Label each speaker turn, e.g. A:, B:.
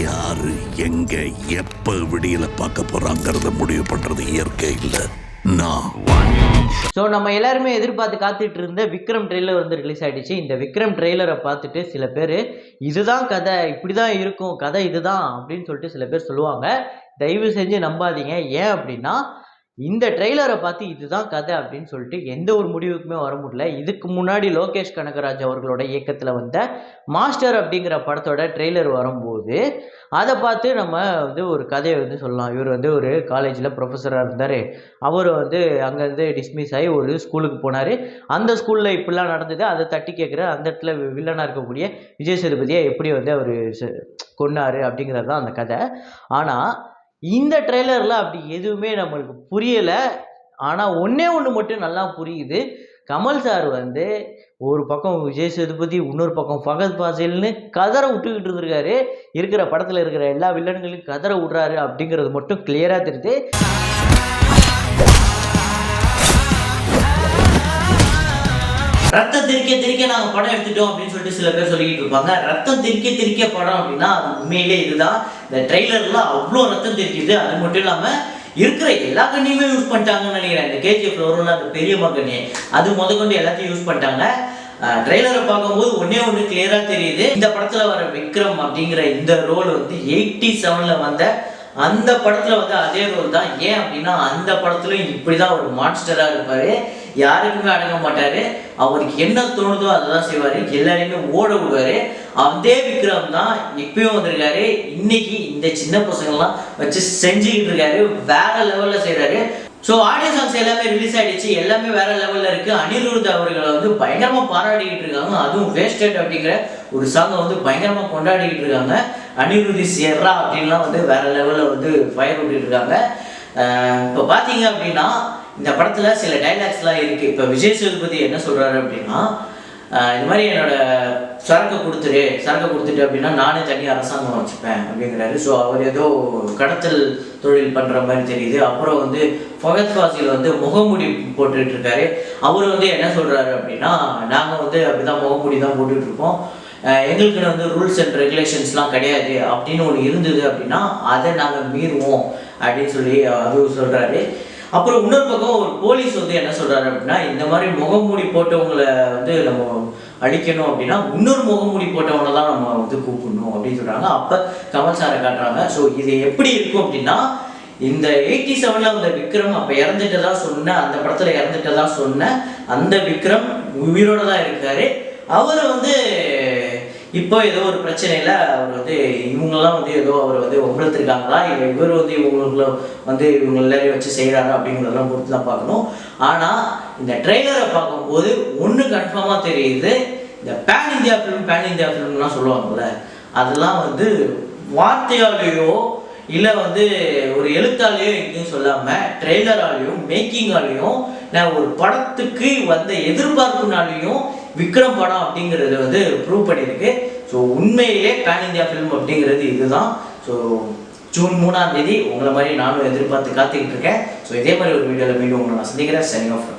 A: யாரு எங்க எப்ப விடியல பார்க்க போறாங்கிறத முடிவு பண்றது இயற்கை இல்லை.
B: ஸோ நம்ம எல்லாருமே எதிர்பார்த்து காத்துட்டு இருந்த விக்ரம் ட்ரெய்லர் வந்து ரிலீஸ் ஆகிடுச்சு. இந்த விக்ரம் ட்ரெய்லரை பார்த்துட்டு சில பேர் இதுதான் கதை, இப்படி தான் இருக்கும் கதை இதுதான் அப்படின்னு சொல்லிட்டு சில பேர் சொல்லுவாங்க. தயவு செஞ்சு நம்பாதீங்க. ஏன் அப்படின்னா இந்த ட்ரெய்லரை பார்த்து இதுதான் கதை அப்படின்னு சொல்லிட்டு எந்த ஒரு முடிவுக்குமே வர முடியல. இதுக்கு முன்னாடி லோகேஷ் கனகராஜ் அவர்களோட இயக்கத்தில் வந்த மாஸ்டர் அப்படிங்கிற படத்தோட ட்ரெய்லர் வரும்போது அதை பார்த்து நம்ம வந்து ஒரு கதையை வந்து சொல்லலாம். இவர் வந்து ஒரு காலேஜில் ப்ரொஃபஸராக இருந்தார். அவர் வந்து அங்கேருந்து டிஸ்மிஸ் ஆகி ஒரு ஸ்கூலுக்கு போனார். அந்த ஸ்கூலில் இப்படிலாம் நடந்தது. அதை தட்டி கேட்குற அந்த இடத்துல வில்லனாக இருக்கக்கூடிய விஜய் சேதுபதியை எப்படி வந்து அவர் கொன்னார் அப்படிங்கிறது தான் அந்த கதை. ஆனால் இந்த ட்ரெய்லரில் அப்படி எதுவுமே நம்மளுக்கு புரியலை. ஆனால் ஒன்றே ஒன்று மட்டும் நல்லா புரியுது. கமல் சார் வந்து ஒரு பக்கம் விஜய் சேதுபதி, இன்னொரு பக்கம் ஃபகத் ஃபாசில்னு கதரை விட்டுக்கிட்டு இருந்திருக்காரு. இருக்கிற படத்தில் இருக்கிற எல்லா வில்லன்களையும் கதரை விட்றாரு அப்படிங்கிறது மட்டும் கிளியராக தெரியுது. ரத்தம் திரிக்க நாங்கள் படம் எடுத்துட்டோம் அப்படின்னு சொல்லிட்டு சில பேர் சொல்லிக்கிட்டு இருப்பாங்க. ரத்தம் திரிக்க படம் அப்படின்னா அது உண்மையிலே இதுதான். இந்த ட்ரெய்லர்லாம் அவ்வளோ ரத்தம் தெரிக்குது. அது மட்டும் இல்லாமல் இருக்கிற எல்லா கண்ணியுமே யூஸ் பண்ணிட்டாங்கன்னு நினைக்கிறேன். இந்த கேஜிஎஃப் வரும்ல அந்த பெரிய மகனே அது முதற்கொண்டு எல்லாத்தையும் யூஸ் பண்ணிட்டாங்க. ட்ரெய்லரை பார்க்கும்போது ஒன்று கிளியராக தெரியுது. இந்த படத்தில் வர விக்ரம் அப்படிங்கிற இந்த ரோல் வந்து 87 வந்த அந்த படத்தில் வந்து அதே ரோல் தான். ஏன் அப்படின்னா அந்த படத்துலையும் இப்படி தான் ஒரு மான்ஸ்டராக இருப்பார். யாருக்குமே அடங்க மாட்டார். அவருக்கு என்ன தோணுதோ அதுதான் செய்வார். எல்லாரையுமே ஓட விடுவார். அதே விக்ரம் தான் இப்பயும் வந்திருக்காரு. இன்னைக்கு இந்த சின்ன பசங்கள்லாம் வச்சு செஞ்சுக்கிட்டு இருக்காரு. வேற லெவலில் செய்கிறாரு. ஸோ ஆடியோ சாங்ஸ் எல்லாமே ரிலீஸ் ஆகிடுச்சு. எல்லாமே வேற லெவலில் இருக்குது. அனிருத் அவர்களை வந்து பயங்கரமாக பாராட்டிக்கிட்டு இருக்காங்க. அதுவும் வேஸ்டட் அப்படிங்கிற ஒரு சாங்கை வந்து பயங்கரமாக கொண்டாடிக்கிட்டு இருக்காங்க. அனிருத் சேர்றா அப்படின்லாம் வந்து வேற லெவலில் வந்து ஃபயர் விட்டுட்டு இருக்காங்க. இப்போ பார்த்தீங்க அப்படின்னா இந்த படத்தில் சில டைலாக்ஸ்லாம் இருக்குது. இப்போ விஜய் சேதுபதி என்ன சொல்கிறாரு அப்படின்னா, இந்த மாதிரி என்னோட சரக்கு கொடுத்துட்டு அப்படின்னா நானே தனியாக அரசாங்கம் வச்சுப்பேன் அப்படிங்கிறாரு. ஸோ அவர் ஏதோ கடத்தல் தொழில் பண்ணுற மாதிரி தெரியுது. அப்புறம் வந்து ஃபகத் ஃபாசில் வந்து முகமூடி போட்டுட்டு இருக்காரு. அவர் வந்து என்ன சொல்கிறாரு அப்படின்னா, நாங்கள் வந்து அப்படிதான் முகமூடி தான் போட்டுட்ருக்கோம். எங்களுக்குன்னு வந்து ரூல்ஸ் அண்ட் ரெகுலேஷன்ஸ்லாம் கிடையாது. அப்படின்னு ஒன்று இருந்தது அப்படின்னா அதை நாங்கள் மீறுவோம் அப்படின்னு சொல்லி அதுவும் சொல்கிறாரு. அப்புறம் இன்னொரு பக்கம் ஒரு போலீஸ் வந்து என்ன சொல்கிறாரு அப்படின்னா, இந்த மாதிரி முகமூடி போட்டவங்களை வந்து நம்ம அழிக்கணும் அப்படின்னா இன்னொரு முகமூடி போட்டவங்களை தான் நம்ம வந்து கூப்பிடணும் அப்படின்னு சொல்கிறாங்க. அப்போ கமல் சாரை காட்டுறாங்க. ஸோ இது எப்படி இருக்கும் அப்படின்னா, இந்த 87 அந்த விக்ரம் அப்போ இறந்துட்டதா சொன்ன அந்த படத்தில் இறந்துட்டதா சொன்ன அந்த விக்ரம் உயிரோடு தான் இருக்காரு. அவர் வந்து இப்போ ஏதோ ஒரு பிரச்சனையில் அவர் வந்து இவங்கெல்லாம் வந்து ஏதோ அவர் வந்து ஒவ்வொருத்திருக்காங்களா இல்லை இவர் வந்து இவங்களுக்குள்ள வந்து இவங்க எல்லாரையும் வச்சு செய்கிறாரு அப்படிங்கிறதெல்லாம் பொறுத்து தான் பார்க்கணும். ஆனால் இந்த ட்ரெய்லரை பார்க்கும்போது ஒன்று கன்ஃபார்மாக தெரியுது. இந்த பேன் இந்தியா ஃபிலிம்லாம் சொல்லுவாங்கள்ல, அதெல்லாம் வந்து வார்த்தையாலேயோ இல்லை வந்து ஒரு எழுத்தாலேயோ எங்கேயும் சொல்லாமல் ட்ரெய்லராலேயும் மேக்கிங்காலேயும் நான் ஒரு படத்துக்கு வந்த எதிர்பார்ப்புனாலையும் விக்ரம் படம் அப்படிங்கிறது வந்து ப்ரூவ் பண்ணியிருக்கு. ஸோ உண்மையிலே பேன் இந்தியா ஃபிலிம் அப்படிங்கிறது இதுதான். ஸோ ஜூன் 3 உங்களை மாதிரி நானும் எதிர்பார்த்து காத்துக்கிட்டு இருக்கேன். ஸோ இதே மாதிரி ஒரு வீடியோவில் மீண்டும் உங்களை நான் சந்திக்கிறேன். Signing off.